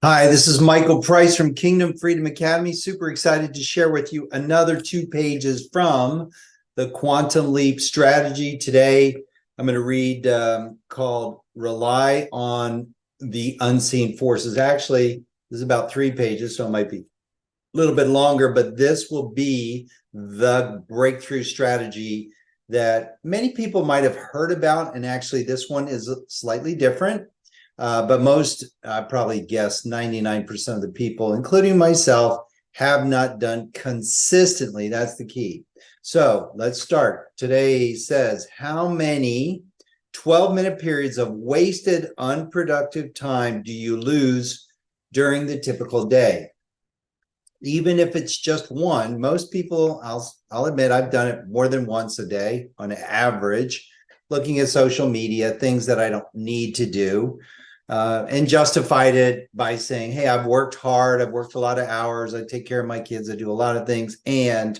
Hi, this is Michael Price from Kingdom Freedom Academy. Super excited to share with you another 2 pages from the Quantum Leap Strategy. Today, I'm going to read called Rely on the Unseen Forces. Actually, this is about 3 pages, so it might be a little bit longer, but this will be the breakthrough strategy that many people might have heard about. And actually, this one is slightly different. But most, I probably guess 99% of the people, including myself, have not done consistently. That's the key. So let's start. Today says, how many 12-minute periods of wasted, unproductive time do you lose during the typical day? Even if it's just one, most people, I'll admit, I've done it more than once a day on average, looking at social media, things that I don't need to do. And justified it by saying, hey, I've worked hard. I've worked a lot of hours. I take care of my kids. I do a lot of things. And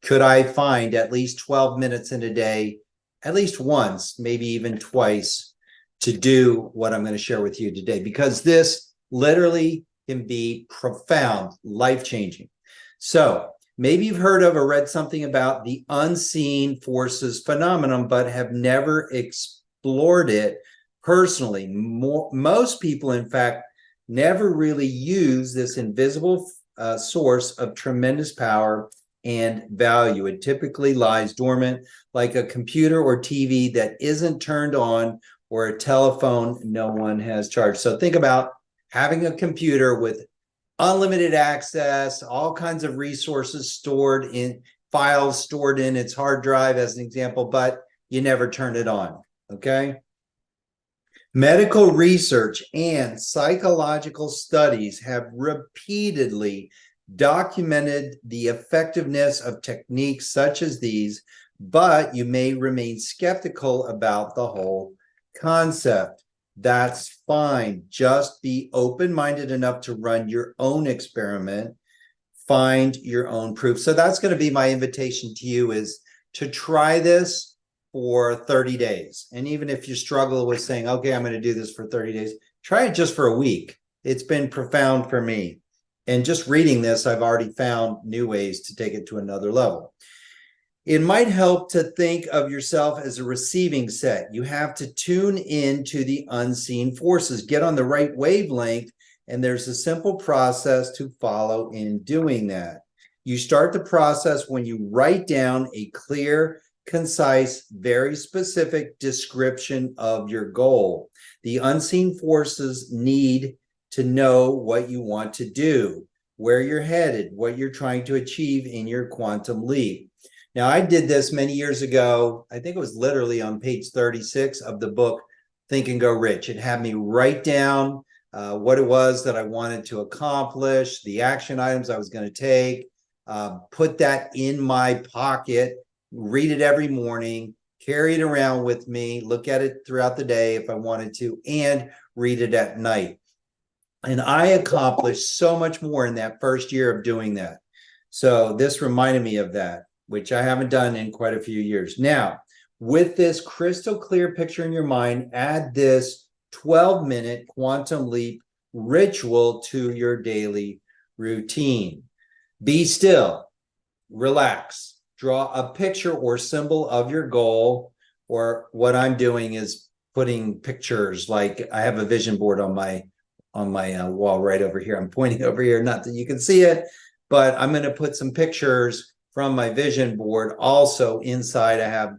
could I find at least 12 minutes in a day, at least once, maybe even twice, to do what I'm going to share with you today? Because this literally can be profound, life-changing. So maybe you've heard of or read something about the unseen forces phenomenon, but have never explored it personally. Most people, in fact, never really use this invisible source of tremendous power and value. It typically lies dormant, like a computer or TV that isn't turned on, or a telephone no one has charged. So think about having a computer with unlimited access, all kinds of resources stored in files, stored in its hard drive as an example, but you never turn it on, okay? Medical research and psychological studies have repeatedly documented the effectiveness of techniques such as these, but you may remain skeptical about the whole concept. That's fine. Just be open-minded enough to run your own experiment, find your own proof. So that's going to be my invitation to you, is to try this for 30 days. And even if you struggle with saying, okay, I'm going to do this for 30 days, try it just for a week. It's been profound for me. And just reading this, I've already found new ways to take it to another level. It might help to think of yourself as a receiving set. You have to tune in to the unseen forces, get on the right wavelength, and there's a simple process to follow in doing that. You start the process when you write down a clear, concise, very specific description of your goal. The unseen forces need to know what you want to do, where you're headed, what you're trying to achieve in your quantum leap. Now, I did this many years ago. I think it was literally on page 36 of the book, Think and Go Rich. It had me write down what it was that I wanted to accomplish, the action items I was going to take, put that in my pocket, read it every morning, carry it around with me, look at it throughout the day if I wanted to, and read it at night. And I accomplished so much more in that first year of doing that. So this reminded me of that, which I haven't done in quite a few years. Now, with this crystal clear picture in your mind, add this 12-minute quantum leap ritual to your daily routine. Be still, relax. Draw a picture or symbol of your goal, or what I'm doing is putting pictures. Like I have a vision board on my wall right over here. I'm pointing over here, not that you can see it, but I'm going to put some pictures from my vision board. Also inside, I have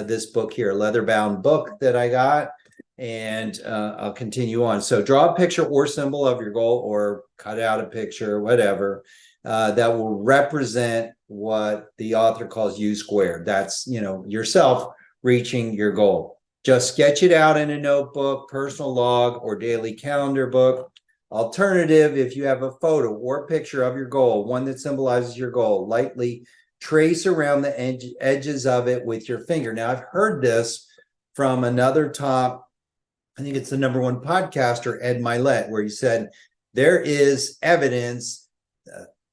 this book here, a leather-bound book that I got, and I'll continue on. So draw a picture or symbol of your goal, or cut out a picture, whatever, that will represent what the author calls U squared. That's, yourself reaching your goal. Just sketch it out in a notebook, personal log, or daily calendar book. Alternative, if you have a photo or picture of your goal, one that symbolizes your goal, lightly trace around the edges of it with your finger. Now, I've heard this from another top, I think it's the #1 podcaster, Ed Mylett, where he said, there is evidence,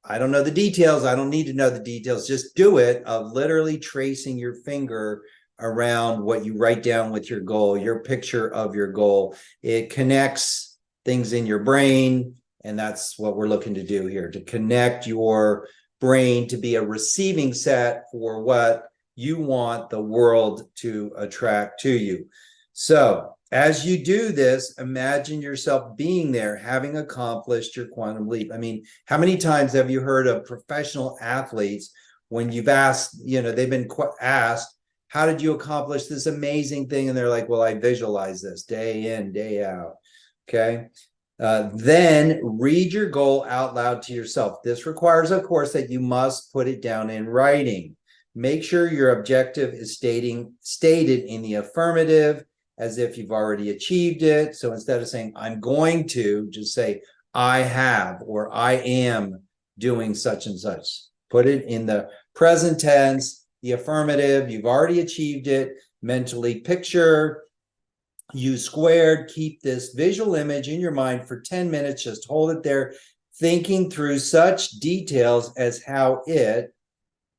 I don't know the details, I don't need to know the details, just do it, of literally tracing your finger around what you write down with your goal, your picture of your goal. It connects things in your brain. And that's what we're looking to do here, to connect your brain to be a receiving set for what you want the world to attract to you. So as you do this, imagine yourself being there, having accomplished your quantum leap. I mean, how many times have you heard of professional athletes when you've asked, they've been asked, how did you accomplish this amazing thing? And they're like, well, I visualize this day in, day out. Okay. Then read your goal out loud to yourself. This requires, of course, that you must put it down in writing. Make sure your objective is stated in the affirmative, as if you've already achieved it. So instead of saying, I'm going to, just say, I have, or I am doing such and such. Put it in the present tense, the affirmative. You've already achieved it. Mentally picture U squared. Keep this visual image in your mind for 10 minutes. Just hold it there, thinking through such details as how it,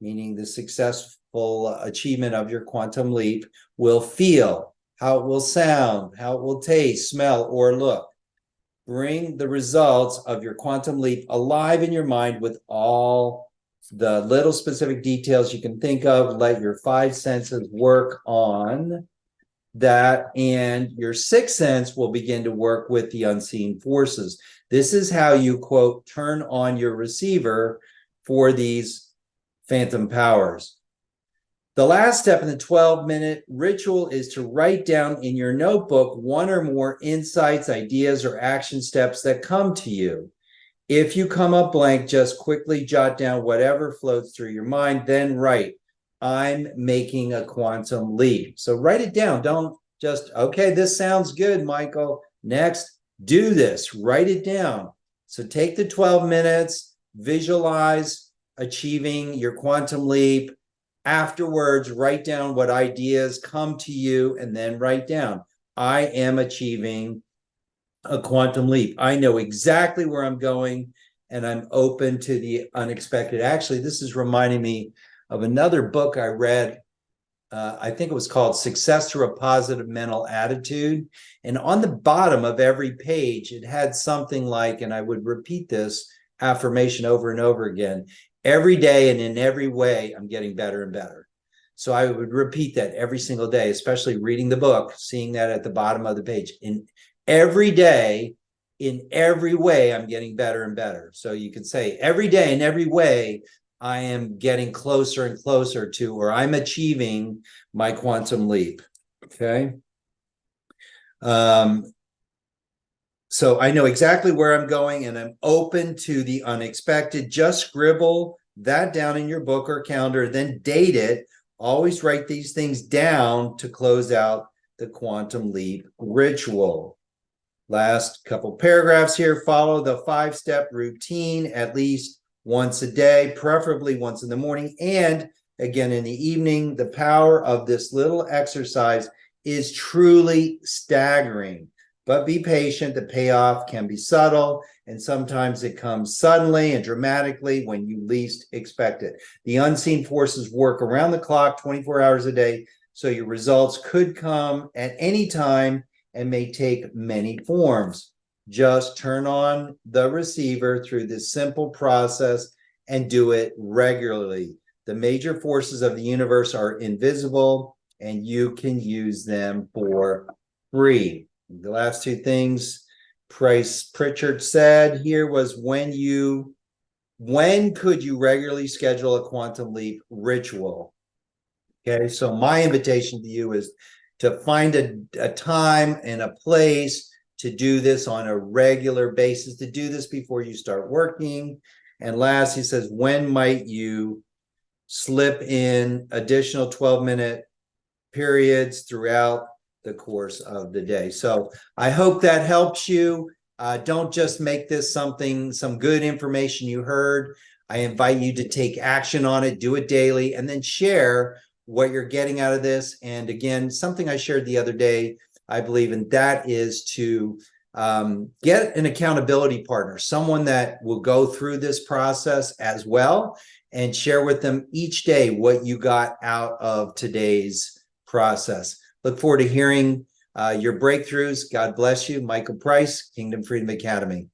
meaning the successful achievement of your quantum leap, will feel, how it will sound, how it will taste, smell, or look. Bring the results of your quantum leap alive in your mind with all the little specific details you can think of. Let your five senses work on that, and your sixth sense will begin to work with the unseen forces. This is how you, quote, turn on your receiver for these phantom powers. The last step in the 12-minute ritual is to write down in your notebook one or more insights, ideas, or action steps that come to you. If you come up blank, just quickly jot down whatever floats through your mind, then write, I'm making a quantum leap. So write it down. Don't just, okay, this sounds good, Michael. Next, do this. Write it down. So take the 12 minutes, visualize achieving your quantum leap. Afterwards, write down what ideas come to you, and then write down, I am achieving a quantum leap. I know exactly where I'm going, and I'm open to the unexpected. Actually, this is reminding me of another book I read. I think it was called Success Through a Positive Mental Attitude. And on the bottom of every page, it had something like, and I would repeat this affirmation over and over again, every day and in every way, I'm getting better and better. So I would repeat that every single day, especially reading the book, seeing that at the bottom of the page. In every day, in every way, I'm getting better and better. So you can say every day in every way, I am getting closer and closer to, or I'm achieving my quantum leap. Okay. So I know exactly where I'm going, and I'm open to the unexpected. Just scribble that down in your book or calendar, then date it. Always write these things down to close out the quantum leap ritual. Last couple paragraphs here. Follow the 5-step routine at least once a day, preferably once in the morning and again in the evening. The power of this little exercise is truly staggering, but be patient. The payoff can be subtle, and sometimes it comes suddenly and dramatically when you least expect it. The unseen forces work around the clock, 24 hours a day, so your results could come at any time and may take many forms. Just turn on the receiver through this simple process and do it regularly. The major forces of the universe are invisible, and you can use them for free. The last two things Price Pritchard said here was, when could you regularly schedule a quantum leap ritual? Okay, so my invitation to you is to find a time and a place to do this on a regular basis, to do this before you start working. And last, he says, when might you slip in additional 12-minute periods throughout the course of the day? So I hope that helps you. Don't just make this some good information you heard. I invite you to take action on it, do it daily, and then share what you're getting out of this. And again, something I shared the other day, I believe in, that is to get an accountability partner, someone that will go through this process as well, and share with them each day what you got out of today's process. Look forward to hearing your breakthroughs. God bless you. Michael Price, Kingdom Freedom Academy.